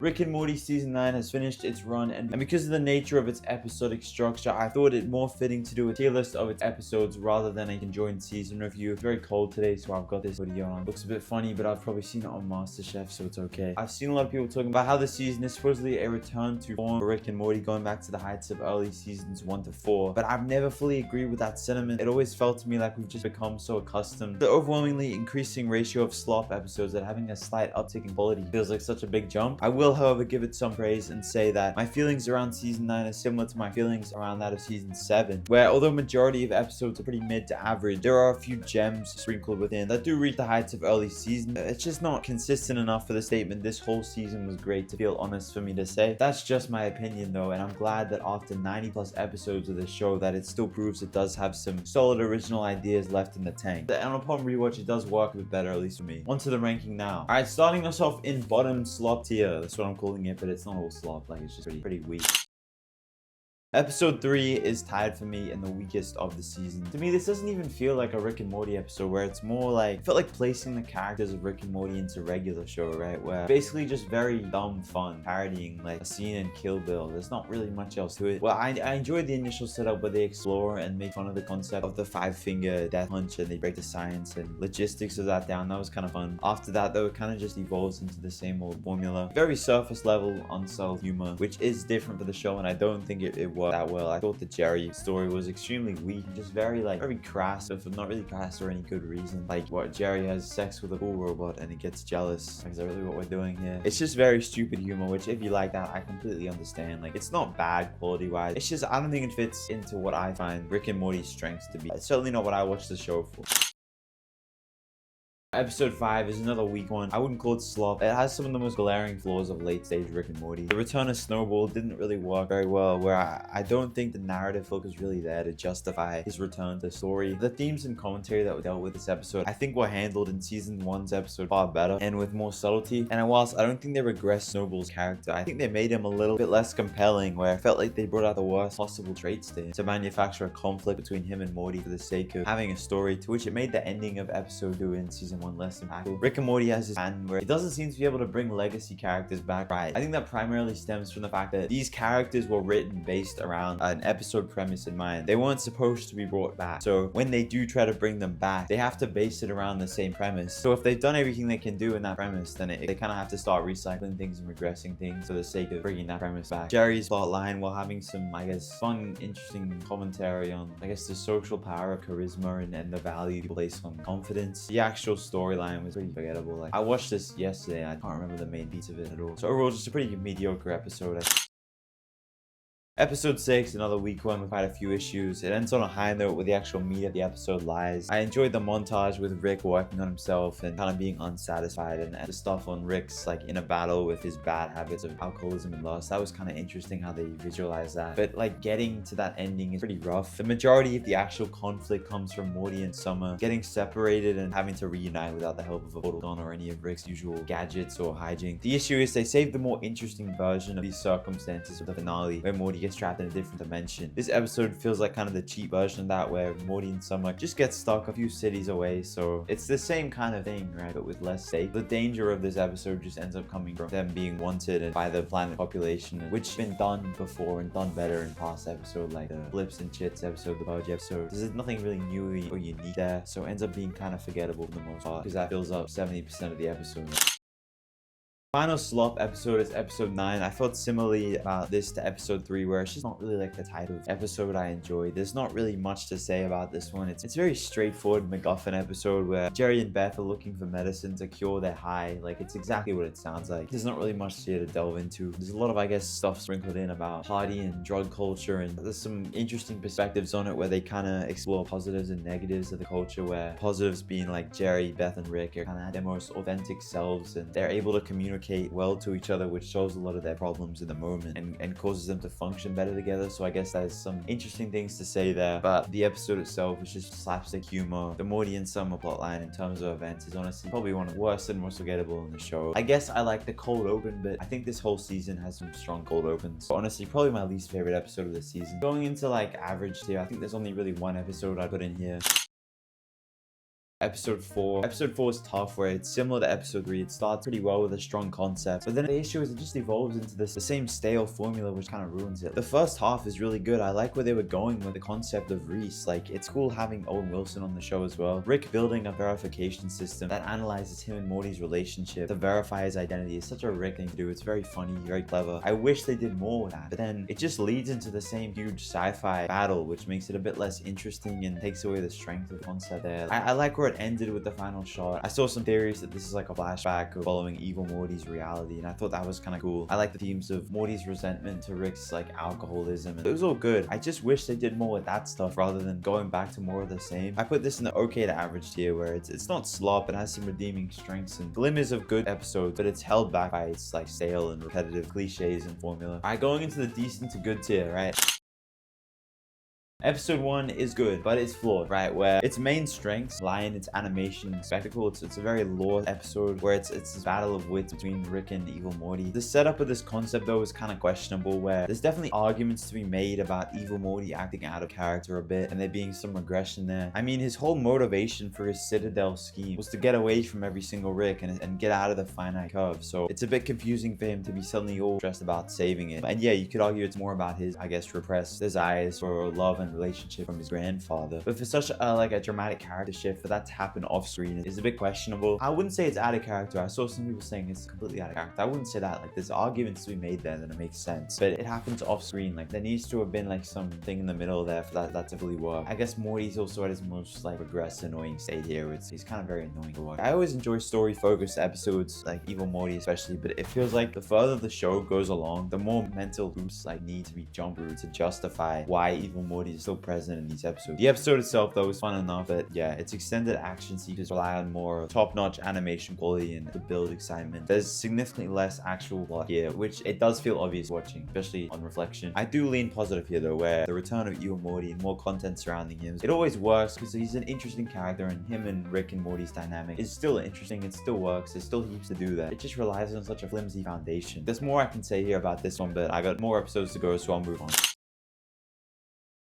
Rick and Morty Season 9 has finished its run, and because of the nature of its episodic structure, I thought it more fitting to do a tier list of its episodes rather than a conjoined season review. It's very cold today, so I've got this video on. Looks a bit funny, but I've probably seen it on MasterChef, so it's okay. I've seen a lot of people talking about how the season is supposedly a return to form for Rick and Morty, going back to the heights of early seasons 1 to 4, but I've never fully agreed with that sentiment. It always felt to me like we've just become so accustomed to the overwhelmingly increasing ratio of slop episodes that having a slight uptick in quality feels like such a big jump. I will, however, give it some praise and say that my feelings around season 9 are similar to my feelings around that of season 7, where although majority of episodes are pretty mid to average, there are a few gems sprinkled within that do reach the heights of early season. It's just not consistent enough for the statement "this whole season was great" to feel honest for me to say. That's just my opinion though, and I'm glad that after 90 plus episodes of this show that it still proves it does have some solid original ideas left in the tank. And upon rewatch, it does work a bit better, at least for me. On to the ranking now. Alright, starting us off in bottom slop tier. That's what I'm calling it, but it's not all slop, like it's just pretty weak. Episode 3 is tied for me in the weakest of the season. To me, this doesn't even feel like a Rick and Morty episode, where it's more like, it felt like placing the characters of Rick and Morty into regular show, right? Where basically just very dumb fun, parodying like a scene in Kill Bill. There's not really much else to it. Well, I enjoyed the initial setup where they explore and make fun of the concept of the 5-finger death punch, and they break the science and logistics of that down. That was kind of fun. After that though, it kind of just evolves into the same old formula. Very surface level, unsubtle humor, which is different for the show, and I don't think it worked that well. I thought the Jerry story was extremely weak and just very crass, but for not really crass for any good reason. Like, what, Jerry has sex with a pool robot and it gets jealous. Like, is that really what we're doing here? It's just very stupid humor, which if you like that, I completely understand. Like, it's not bad quality wise. It's just, I don't think it fits into what I find Rick and Morty's strengths to be. It's certainly not what I watch the show for. Episode 5 is another weak one. I wouldn't call it slop. It has some of the most glaring flaws of late stage Rick and Morty. The return of Snowball didn't really work very well, where I don't think the narrative focus is really there to justify his return to the story. The themes and commentary that were dealt with this episode, I think were handled in season 1's episode far better and with more subtlety. And whilst I don't think they regressed Snowball's character, I think they made him a little bit less compelling, where I felt like they brought out the worst possible traits to manufacture a conflict between him and Morty for the sake of having a story, to which it made the ending of episode 2 in season 1 less impactful. Rick and Morty has this pattern where it doesn't seem to be able to bring legacy characters back right. I think that primarily stems from the fact that these characters were written based around an episode premise in mind. They weren't supposed to be brought back. So when they do try to bring them back, they have to base it around the same premise. So if they've done everything they can do in that premise, then they kind of have to start recycling things and regressing things for the sake of bringing that premise back. Jerry's plot line, while having some, I guess, fun, interesting commentary on, I guess, the social power of charisma and the value placed on confidence, the actual storyline was pretty forgettable. Like, I watched this yesterday and I can't remember the main beats of it at all. So overall, just a pretty mediocre episode. Episode 6, another weak one with quite a few issues. It ends on a high note where the actual meat of the episode lies. I enjoyed the montage with Rick working on himself and kind of being unsatisfied, and the stuff on Rick's like inner battle with his bad habits of alcoholism and lust. That was kind of interesting how they visualize that. But like, getting to that ending is pretty rough. The majority of the actual conflict comes from Morty and Summer getting separated and having to reunite without the help of a portal gun or any of Rick's usual gadgets or hijinks. The issue is they saved the more interesting version of these circumstances of the finale, where Morty gets trapped in a different dimension. This episode feels like kind of the cheap version of that, where Morty and Summer just get stuck a few cities away. So it's the same kind of thing, right, but with less stake. The danger of this episode just ends up coming from them being wanted by the planet population, which has been done before and done better in past episodes, like the Blips and Chits episode, the Budge episode. There's nothing really new or unique there, so it ends up being kind of forgettable for the most part, because that fills up 70% of the episode. Final slop episode is episode 9. I felt similarly about this to episode 3, where it's just not really like the type of episode I enjoyed. There's not really much to say about this one. It's a very straightforward MacGuffin episode where Jerry and Beth are looking for medicine to cure their high. Like, it's exactly what it sounds like. There's not really much here to delve into. There's a lot of, I guess, stuff sprinkled in about party and drug culture, and there's some interesting perspectives on it where they kind of explore positives and negatives of the culture, where positives being like Jerry, Beth, and Rick are kind of their most authentic selves, and they're able to communicate well to each other, which solves a lot of their problems in the moment and causes them to function better together. So I guess there's some interesting things to say there, but the episode itself is just slapstick humor. The Morty and Summer plotline in terms of events is honestly probably one of the worst and most forgettable in the show. I guess I like the cold open, but I think this whole season has some strong cold opens. But honestly, probably my least favorite episode of the season. Going into like average tier, I think there's only really one episode I put in here. Episode 4. Episode 4 is tough, where it's similar to episode 3. It starts pretty well with a strong concept, but then the issue is it just evolves into the same stale formula, which kind of ruins it. The first half is really good. I like where they were going with the concept of Reese. Like, it's cool having Owen Wilson on the show as well. Rick building a verification system that analyzes him and Morty's relationship to verify his identity is such a Rick thing to do. It's very funny, very clever. I wish they did more with that, but then it just leads into the same huge sci-fi battle, which makes it a bit less interesting and takes away the strength of the concept there. I like where it ended with the final shot. I saw some theories that this is like a flashback of following evil Morty's reality, and I thought that was kind of cool. I like the themes of Morty's resentment to Rick's like alcoholism, and it was all good. I just wish they did more with that stuff rather than going back to more of the same. I put this in the okay to average tier, where it's not slop, it has some redeeming strengths and glimmers of good episodes, but it's held back by its like stale and repetitive cliches and formula. Alright, going into the decent to good tier, right? Episode 1 is good, but it's flawed, right? Where its main strengths lie in its animation and spectacle. It's a very lore episode where it's this battle of wits between Rick and evil Morty. The setup of this concept though is kind of questionable, where there's definitely arguments to be made about evil Morty acting out of character a bit and there being some regression there. I mean, his whole motivation for his Citadel scheme was to get away from every single Rick and get out of the finite curve, so it's a bit confusing for him to be suddenly all stressed about saving it. And yeah, you could argue it's more about his, I guess, repressed desires for love and relationship from his grandfather, but for such a dramatic character shift for that to happen off screen is a bit questionable. I wouldn't say it's out of character. I saw some people saying it's completely out of character. I wouldn't say that. Like, there's arguments to be made there that it makes sense, but it happens off screen. Like, there needs to have been like something in the middle there for that to really work. I guess Morty's also at his most like regressed, annoying state here. He's kind of very annoying to watch. I always enjoy story focused episodes like evil Morty especially, but it feels like the further the show goes along, the more mental hoops like need to be jumped through to justify why evil Morty is still present in these episodes. The episode itself though was fun enough, but yeah, its extended action sequences rely on more top-notch animation quality and to build excitement. There's significantly less actual plot here, which it does feel obvious watching, especially on reflection. I do lean positive here though, where the return of evil Morty and more content surrounding him, it always works because he's an interesting character, and him and Rick and Morty's dynamic is still interesting. It still works. There's still heaps to do there. It just relies on such a flimsy foundation. There's more I can say here about this one, but I got more episodes to go, so I'll move on.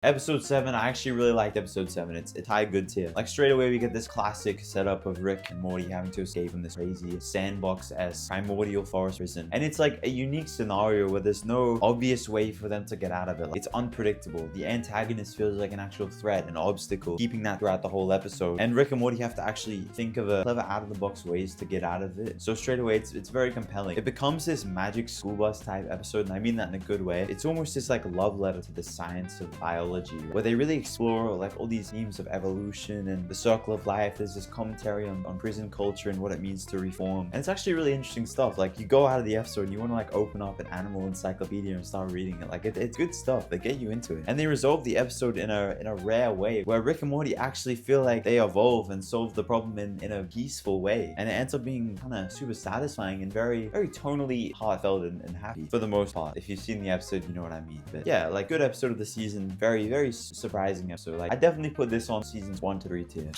Episode 7, I actually really liked episode 7. It's high good tier. Like, straight away we get this classic setup of Rick and Morty having to escape from this crazy sandbox-esque primordial forest prison. And it's like a unique scenario where there's no obvious way for them to get out of it. Like, it's unpredictable. The antagonist feels like an actual threat, an obstacle, keeping that throughout the whole episode. And Rick and Morty have to actually think of a clever out-of-the-box ways to get out of it. So straight away, it's very compelling. It becomes this magic school bus type episode, and I mean that in a good way. It's almost this like love letter to the science of biology, where they really explore like all these themes of evolution and the circle of life. There's this commentary on prison culture and what it means to reform, and it's actually really interesting stuff. Like, you go out of the episode and you want to like open up an animal encyclopedia and start reading it. Like, it's good stuff. They get you into it, and they resolve the episode in a rare way where Rick and Morty actually feel like they evolve and solve the problem in a peaceful way, and it ends up being kind of super satisfying and very tonally heartfelt and happy for the most part. If you've seen the episode, you know what I mean. But yeah, like, good episode of the season. Very surprising episode. Like, I definitely put this on seasons 1 to 3 tier.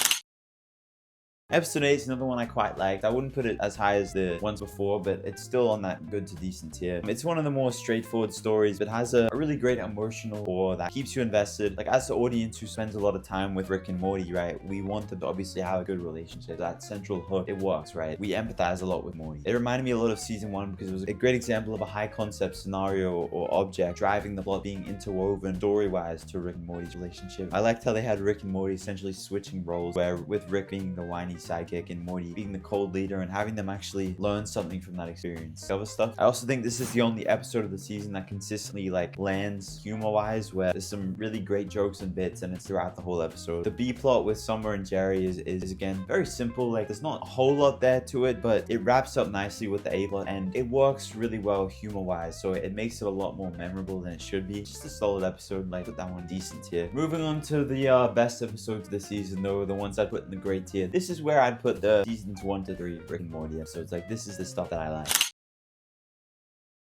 Episode 8 is another one I quite liked. I wouldn't put it as high as the ones before, but it's still on that good to decent tier. It's one of the more straightforward stories, but has a really great emotional core that keeps you invested. Like, as the audience who spends a lot of time with Rick and Morty, right, we want them to obviously have a good relationship. That central hook, it works, right? We empathize a lot with Morty. It reminded me a lot of season 1 because it was a great example of a high concept scenario or object driving the plot being interwoven story-wise to Rick and Morty's relationship. I liked how they had Rick and Morty essentially switching roles, where with Rick being the whiny sidekick and Morty being the cold leader, and having them actually learn something from that experience. Other stuff. I also think this is the only episode of the season that consistently like lands humor-wise, where there's some really great jokes and bits, and it's throughout the whole episode. The B plot with Summer and Jerry is again very simple. Like, there's not a whole lot there to it, but it wraps up nicely with the A plot, and it works really well humor-wise, so it makes it a lot more memorable than it should be. Just a solid episode. Like, put that one decent tier. Moving on to the best episodes of the season though, the ones I put in the great tier. This is where I'd put the seasons 1 to 3 Rick and Morty episodes. Like, this is the stuff that I like.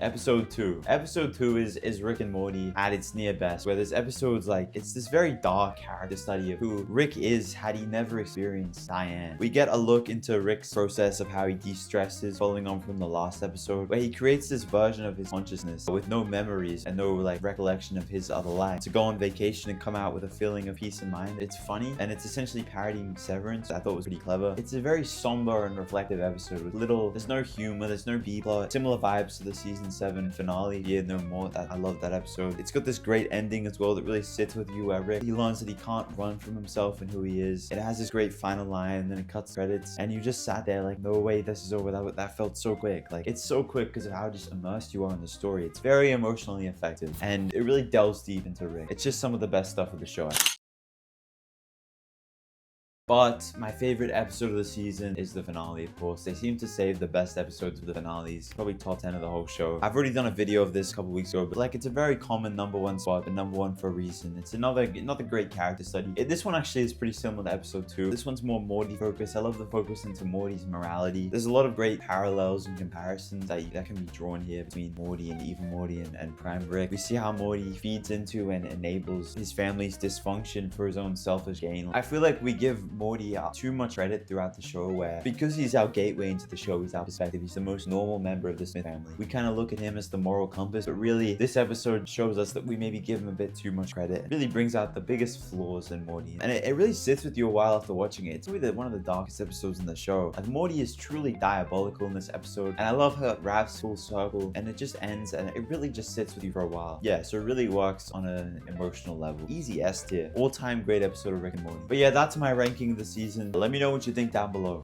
Episode 2. Episode 2 is Rick and Morty at its near best, where there's episodes like, it's this very dark character study of who Rick is had he never experienced Diane. We get a look into Rick's process of how he de-stresses, following on from the last episode, where he creates this version of his consciousness with no memories and no like recollection of his other life to go on vacation and come out with a feeling of peace in mind. It's funny, and it's essentially parodying Severance. I thought was pretty clever. It's a very somber and reflective episode with there's no humor, there's no B-plot. Similar vibes to the season 7 finale, Yeah No More. I love that episode. It's got this great ending as well that really sits with you, where Rick, he learns that he can't run from himself and who he is. It has this great final line, and then it cuts credits, and you just sat there like, no way, this is over. That felt so quick. Like, it's so quick because of how just immersed you are in the story. It's very emotionally effective, and it really delves deep into Rick. It's just some of the best stuff of the show. But my favorite episode of the season is the finale, of course. They seem to save the best episodes for the finales. Probably top 10 of the whole show. I've already done a video of this a couple weeks ago, but like, it's a very common #1 spot, but #1 for a reason. It's another great character study. This one actually is pretty similar to episode 2. This one's more Morty focused. I love the focus into Morty's morality. There's a lot of great parallels and comparisons that can be drawn here between Morty and Evil Morty and Prime Rick. We see how Morty feeds into and enables his family's dysfunction for his own selfish gain. I feel like we give Morty too much credit throughout the show, where because he's our gateway into the show, he's our perspective, he's the most normal member of the Smith family. We kind of look at him as the moral compass, but really this episode shows us that we maybe give him a bit too much credit. It really brings out the biggest flaws in Morty, and it really sits with you a while after watching it. It's really one of the darkest episodes in the show. Like, Morty is truly diabolical in this episode, and I love how it wraps full circle and it just ends, and it really just sits with you for a while. Yeah, so it really works on an emotional level. Easy S tier. All-time great episode of Rick and Morty. But yeah, that's my ranking of the season. Let me know what you think down below.